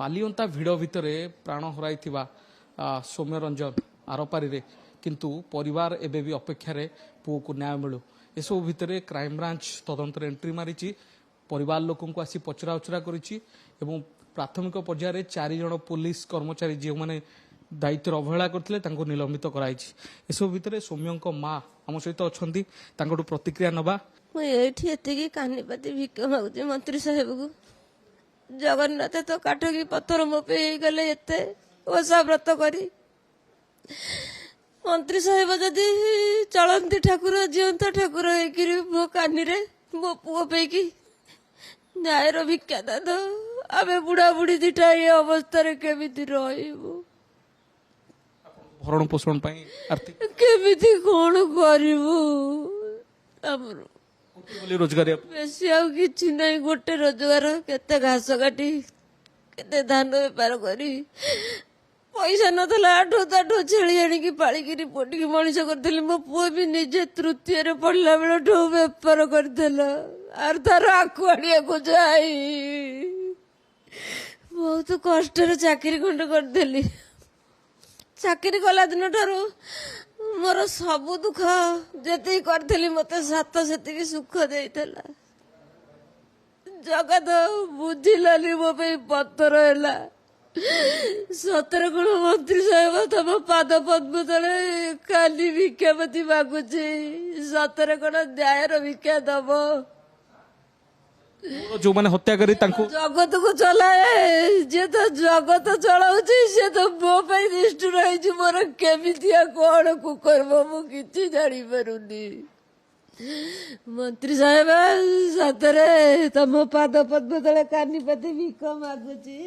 बालियंता भिड़ भितर प्राण हराई सौम्य रंजन आरपारी किंतु परिवार एबे भी अपेक्षा पुओ को न्याय मिलू एसबू भितर क्राइमब्रांच तदंतर एंट्री मारी परिवार लोक आसी पचरा उचरा करी प्राथमिक पर्यायर 4 जन पुलिस कर्मचारी जो मैंने दायित्व अवहेला करते निलंबित कराई एसबू भितर सौम्य माँ आम सहित अच्छा प्रतिक्रिया नवा मुझे कानीपाती भिक मागुची मंत्री साहेब को जगन्नाथ तो काठ की पत्थर मो पे गले एते ओषा व्रत करी मंत्री साहेब जदि चलती ठाकुर जीवंत ठाकुर मो कानी रे मो पुओ पैकी न्यायर भिक्षा दाद आमे बुढ़ा बुढ़ी दिटा ये अवस्था केमिति रहिबु भरण पोषण पाई आर्थिक केमिति कोन करिबु हमरो रोजगार बेसी आउ किछि नहीं गोटे रोजगार केते घास काटी केते धान बेपार करी पैसा नथला आठो ताठो छेली आनिकी पालिकी पोटिकी मनीष करथिली मो पुओ भी निजे तृतीय रे पढ़ला बेला ठो बेपार करथिला आर तार आकुआड़िया को जाई बहुत कष्ट चाकरी खंड करथिली चाकरी कला दिन ठारू मोर सबु दुख जति करथिली मते सात सेतिकी सुख देइतला जगत बुझिलानी मो पे पत्थर हैला सतर गुण मंत्री साहेब तम पाद पद्म तले खाली भिक्षापति मागुची सतर गुण न्यायर भिक्षा दब जो मैंने हत्या करी जगत को चलाए जे तो जगत चलाउची से तो मो पे निष्ठुर रही मोर केमितिया कौन को करबो मु किछि जानि पारुनी मंत्री साहेब सतरे तम पाद पद्म तले कानीपाती भिख मागुची।